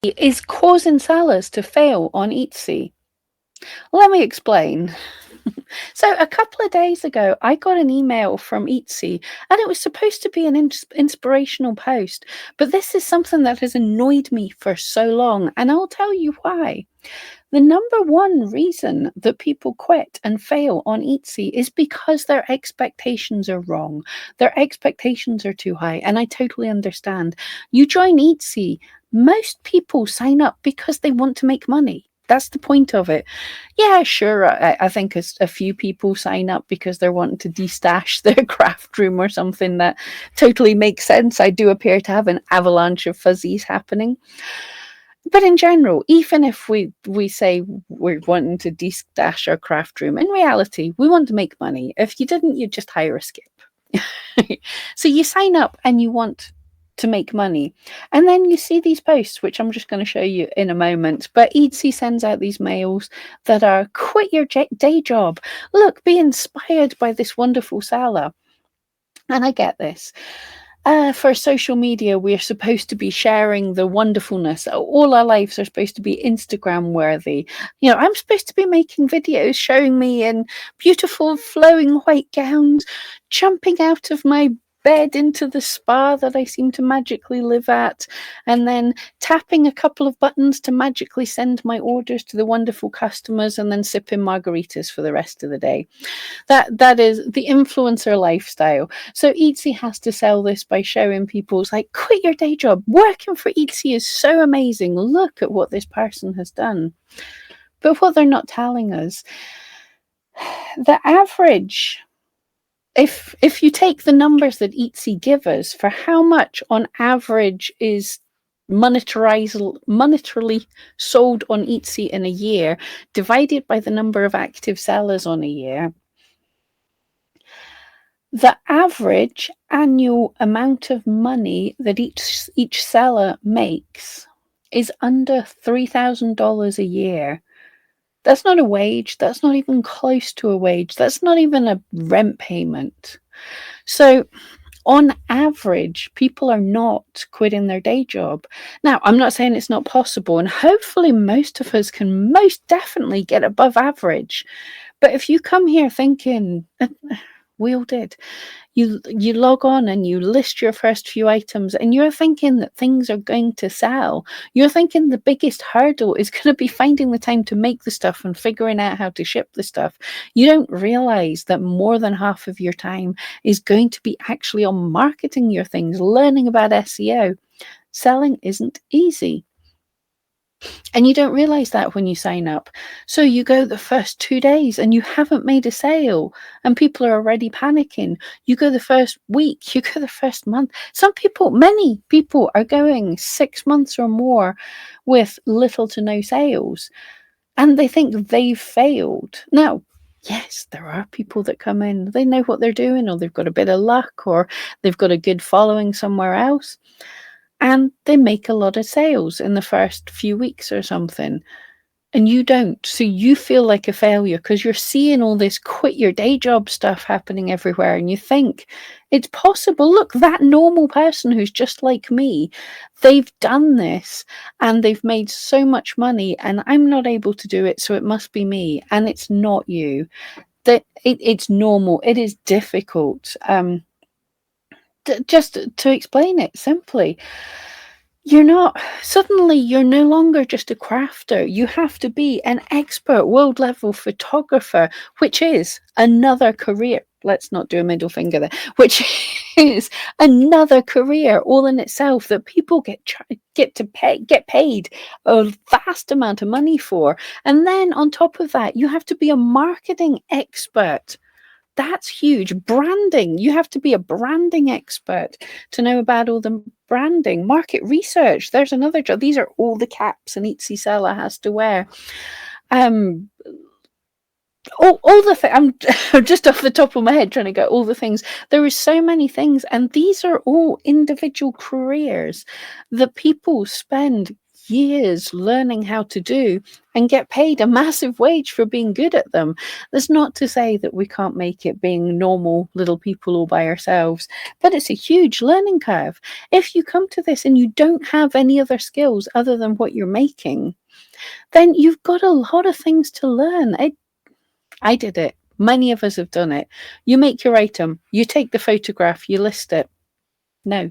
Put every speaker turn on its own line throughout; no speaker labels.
is causing sellers to fail on Etsy. Let me explain. So a couple of days ago, I got an email from Etsy, and it was supposed to be an inspirational post. But this is something that has annoyed me for so long, and I'll tell you why. The number one reason that people quit and fail on Etsy is because their expectations are wrong. Their expectations are too high, and I totally understand. You join Etsy, most people sign up because they want to make money. That's the point of it. Yeah, sure. I think a few people sign up because they're wanting to destash their craft room or something. That totally makes sense. I do appear to have an avalanche of fuzzies happening. But in general, even if we say we're wanting to destash our craft room, in reality, we want to make money. If you didn't, you'd just hire a skip. So you sign up and you want to make money. And then you see these posts, which I'm just going to show you in a moment. But Etsy sends out these mails that are quit your day job. Look, be inspired by this wonderful seller. And I get this. For social media, we're supposed to be sharing the wonderfulness. All our lives are supposed to be Instagram worthy. You know, I'm supposed to be making videos showing me in beautiful flowing white gowns, jumping out of my bed into the spa that I seem to magically live at, and then tapping a couple of buttons to magically send my orders to the wonderful customers, and then sipping margaritas for the rest of the day. That is the influencer lifestyle. So Etsy has to sell this by showing people, it's like, quit your day job. Working for Etsy is so amazing. Look at what this person has done. But what they're not telling us, the average, if you take the numbers that Etsy give us for how much on average is monetarily sold on Etsy in a year, divided by the number of active sellers on a year, the average annual amount of money that each seller makes is under $3,000 a year. That's not a wage. That's not even close to a wage. That's not even a rent payment. So, on average, people are not quitting their day job. Now, I'm not saying it's not possible, and hopefully, most of us can most definitely get above average. But if you come here thinking, we all did, you log on and you list your first few items and you're thinking that things are going to sell. You're thinking the biggest hurdle is going to be finding the time to make the stuff and figuring out how to ship the stuff. You don't realize that more than half of your time is going to be actually on marketing your things, learning about SEO. Selling isn't easy. And you don't realize that when you sign up. So you go the first 2 days and you haven't made a sale and people are already panicking. You go the first week, you go the first month. Many people are going 6 months or more with little to no sales and they think they've failed. Now, yes, there are people that come in, they know what they're doing, or they've got a bit of luck, or they've got a good following somewhere else, and they make a lot of sales in the first few weeks or something, and you don't. So you feel like a failure because you're seeing all this quit your day job stuff happening everywhere, and you think it's possible. Look, that normal person who's just like me, they've done this and they've made so much money, and I'm not able to do it, so it must be me. And it's not you. It's normal. It is difficult. Just to explain it simply, you're no longer just a crafter. You have to be an expert world level photographer, which is another career. Let's not do a middle finger there, which is another career all in itself that people get paid a vast amount of money for. And then on top of that, you have to be a marketing expert. That's huge. Branding. You have to be a branding expert to know about all the branding. Market research. There's another job. These are all the caps an Etsy seller has to wear. All the things. I'm just off the top of my head trying to get all the things. There are so many things, and these are all individual careers that people spend years learning how to do and get paid a massive wage for being good at them. That's not to say that we can't make it being normal little people all by ourselves, but it's a huge learning curve. If you come to this and you don't have any other skills other than what you're making, then you've got a lot of things to learn. I did it. Many of us have done it. You make your item, you take the photograph, you list it. No,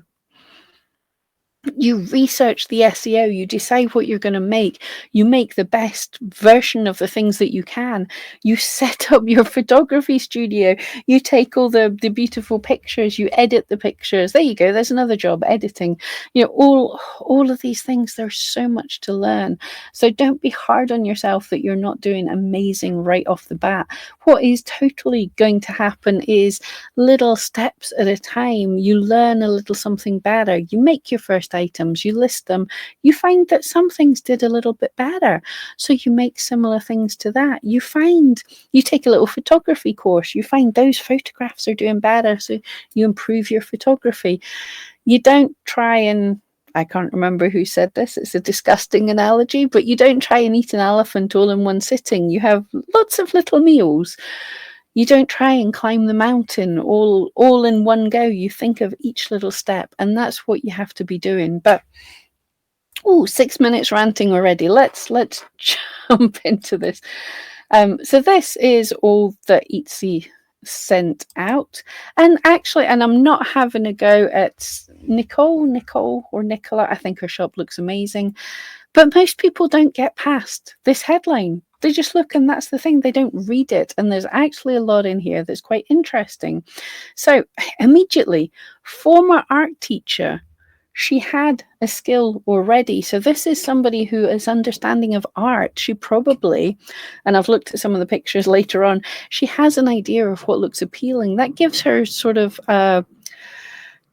you research the SEO, you decide what you're going to make, you make the best version of the things that you can, you set up your photography studio, you take all the beautiful pictures, you edit the pictures. There you go, there's another job, editing. You know, all of these things, there's so much to learn. So don't be hard on yourself that you're not doing amazing right off the bat. What is totally going to happen is little steps at a time. You learn a little something better, you make your first items, you list them, you find that some things did a little bit better, so you make similar things to that. You take a little photography course, you find those photographs are doing better, so you improve your photography. You don't try and, I can't remember who said this, it's a disgusting analogy, but you don't try and eat an elephant all in one sitting. You have lots of little meals. You don't try and climb the mountain all in one go. You think of each little step, and that's what you have to be doing. But 6 minutes ranting already. Let's jump into this. So this is all that Etsy sent out, and I'm not having a go at Nicole or Nicola. I think her shop looks amazing, but most people don't get past this headline. They just look, and that's the thing, they don't read it. And there's actually a lot in here that's quite interesting. So immediately, former art teacher, she had a skill already. So this is somebody who is understanding of art. She probably, and I've looked at some of the pictures later on, she has an idea of what looks appealing. That gives her sort of a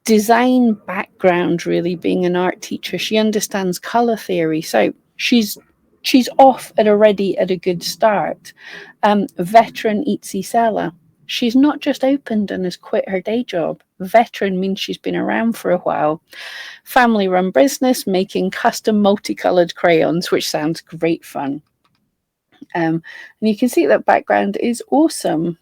design background, really, being an art teacher. She understands color theory. So she's off at a good start. Veteran Etsy seller. She's not just opened and has quit her day job. Veteran means she's been around for a while. Family run business making custom multicolored crayons, which sounds great fun. And you can see that background is awesome.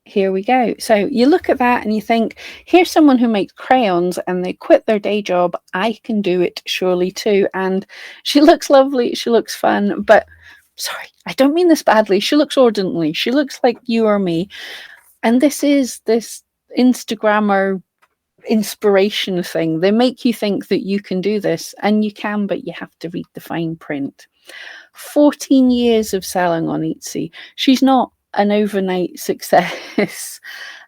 Here we go. So you look at that and you think, here's someone who makes crayons and they quit their day job. I can do it surely too. And she looks lovely. She looks fun. But sorry, I don't mean this badly. She looks ordinary. She looks like you or me. And this is this Instagrammer inspiration thing. They make you think that you can do this, and you can, but you have to read the fine print. 14 years of selling on Etsy. She's not an overnight success.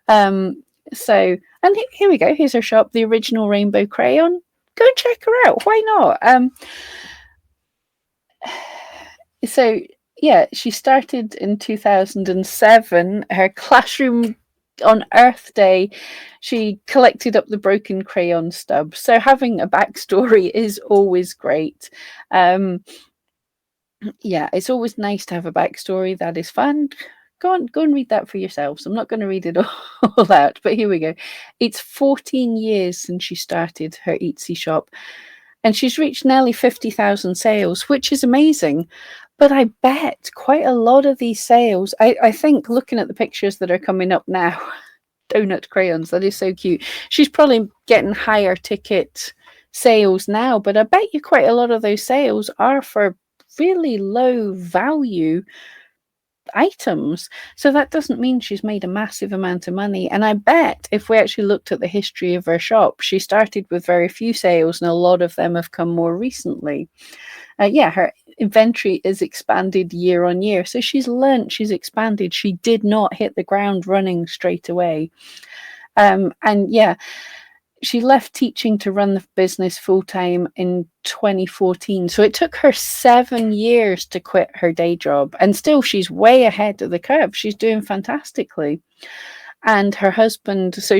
So, and here we go. Here's her shop, the original rainbow crayon. Go and check her out. Why not? So yeah, she started in 2007. Her classroom on Earth Day, she collected up the broken crayon stubs. So having a backstory is always great. Yeah, it's always nice to have a backstory. That is fun. Go and read that for yourselves. I'm not going to read it all out, but here we go. It's 14 years since she started her Etsy shop, and she's reached nearly 50,000 sales, which is amazing. But I bet quite a lot of these sales, I think looking at the pictures that are coming up now, donut crayons, that is so cute. She's probably getting higher ticket sales now, but I bet you quite a lot of those sales are for really low value items. So that doesn't mean she's made a massive amount of money. And I bet if we actually looked at the history of her shop, she started with very few sales and a lot of them have come more recently. Her inventory is expanded year on year. So she's learnt, she's expanded. She did not hit the ground running straight away. She left teaching to run the business full-time in 2014. So it took her 7 years to quit her day job. And still, she's way ahead of the curve. She's doing fantastically. And her husband, so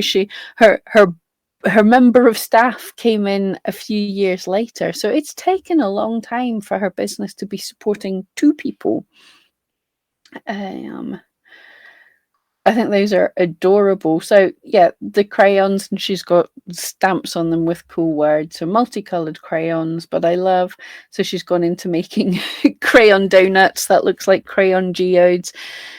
her member of staff came in a few years later. So it's taken a long time for her business to be supporting two people. I think those are adorable. So yeah, the crayons, and she's got stamps on them with cool words. So multicolored crayons, but I love. So she's gone into making crayon donuts that looks like crayon geodes.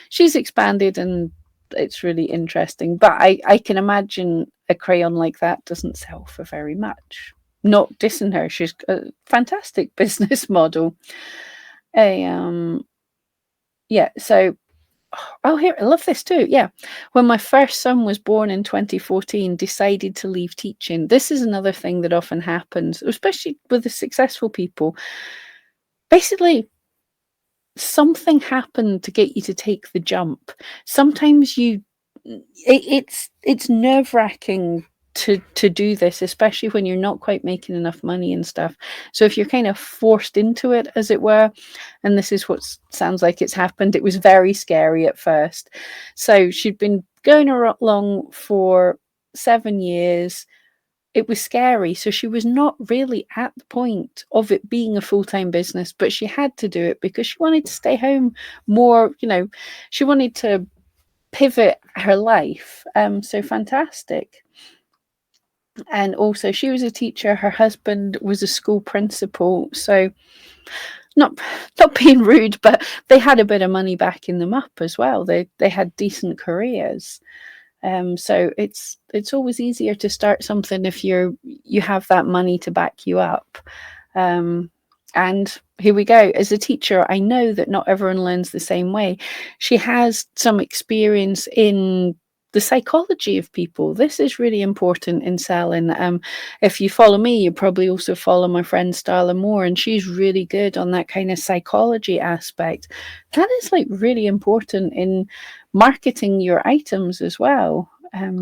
She's expanded, and it's really interesting. But I can imagine a crayon like that doesn't sell for very much. Not dissing her, she's a fantastic business model. A yeah, so oh, here, I love this too. Yeah. When my first son was born in 2014, decided to leave teaching. This is another thing that often happens, especially with the successful people. Basically, something happened to get you to take the jump. Sometimes it's nerve-wracking to do this, especially when you're not quite making enough money and stuff. So if you're kind of forced into it, as it were, and this is what sounds like it's happened, it was very scary at first. So she'd been going along for 7 years. It was scary. So she was not really at the point of it being a full-time business, but she had to do it because she wanted to stay home more, she wanted to pivot her life. So fantastic. And also she was a teacher, her husband was a school principal. So not not being rude, but they had a bit of money backing them up as well. They had decent careers. So it's always easier to start something if you have that money to back you up. Um, and here we go. As a teacher, I know that not everyone learns the same way. She has some experience in the psychology of people. This is really important in selling. If you follow me, you probably also follow my friend Starla Moore, and she's really good on that kind of psychology aspect. That is like really important in marketing your items as well.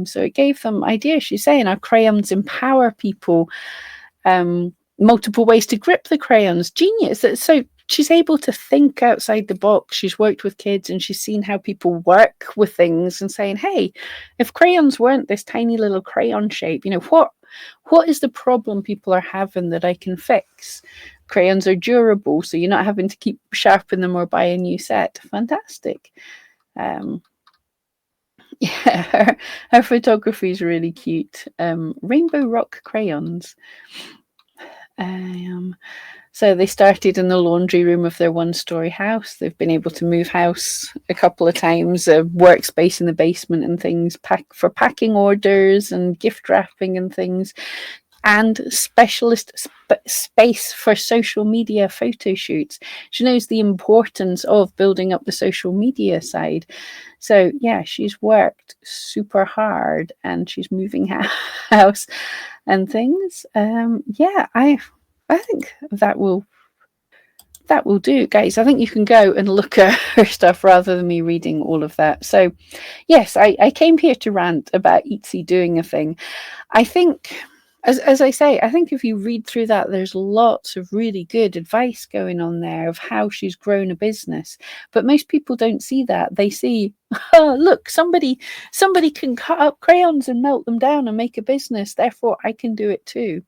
So it gave them ideas. She's saying our crayons empower people. Multiple ways to grip the crayons. Genius. So she's able to think outside the box. She's worked with kids and she's seen how people work with things and saying, hey, if crayons weren't this tiny little crayon shape, what is the problem people are having that I can fix? Crayons are durable, so you're not having to keep sharpening them or buy a new set. Fantastic. Yeah, her photography is really cute. Rainbow rock crayons. So they started in the laundry room of their one-story house. They've been able to move house a couple of times, a workspace in the basement and things, for packing orders and gift wrapping and things, and specialist space for social media photo shoots. She knows the importance of building up the social media side. So yeah, she's worked super hard and she's moving house and things. Yeah, I think that will do, guys. I think you can go and look at her stuff rather than me reading all of that. So yes, I came here to rant about Etsy doing a thing. I think, as I say, I think if you read through that, there's lots of really good advice going on there of how she's grown a business. But most people don't see that. They see, oh, look, somebody can cut up crayons and melt them down and make a business. Therefore, I can do it too.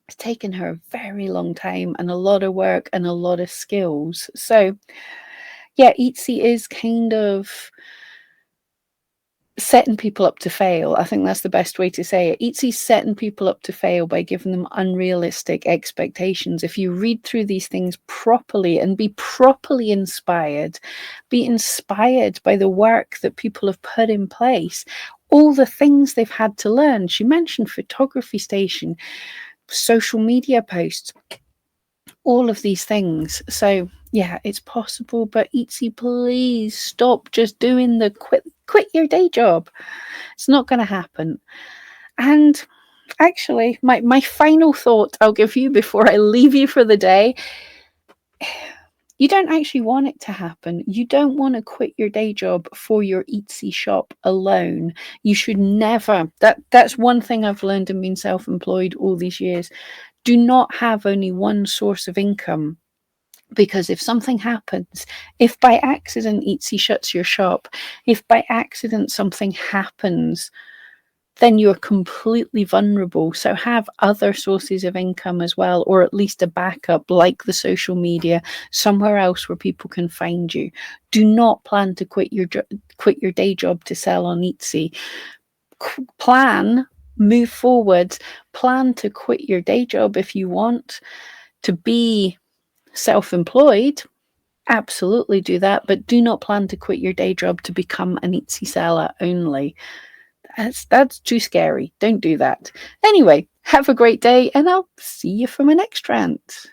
It's taken her a very long time and a lot of work and a lot of skills. So yeah, Etsy is kind of setting people up to fail. I think that's the best way to say it. Etsy's setting people up to fail by giving them unrealistic expectations. If you read through these things properly and be properly inspired, be inspired by the work that people have put in place, all the things they've had to learn. She mentioned photography station, social media posts, all of these things. So yeah, it's possible, but Etsy, please stop just doing the quit your day job. It's not going to happen. And actually, my final thought I'll give you before I leave you for the day, you don't actually want it to happen. You don't want to quit your day job for your Etsy shop alone. You should never. That's one thing I've learned in being self-employed all these years. Do not have only one source of income, because if something happens, if by accident Etsy shuts your shop, if by accident something happens, then you're completely vulnerable. So have other sources of income as well, or at least a backup like the social media, somewhere else where people can find you. Do not plan to quit your day job to sell on Etsy. Plan, move forward, plan to quit your day job if you want to be self-employed. Absolutely do that, but do not plan to quit your day job to become an Etsy seller only. That's too scary. Don't do that. Anyway, have a great day, and I'll see you for my next rant.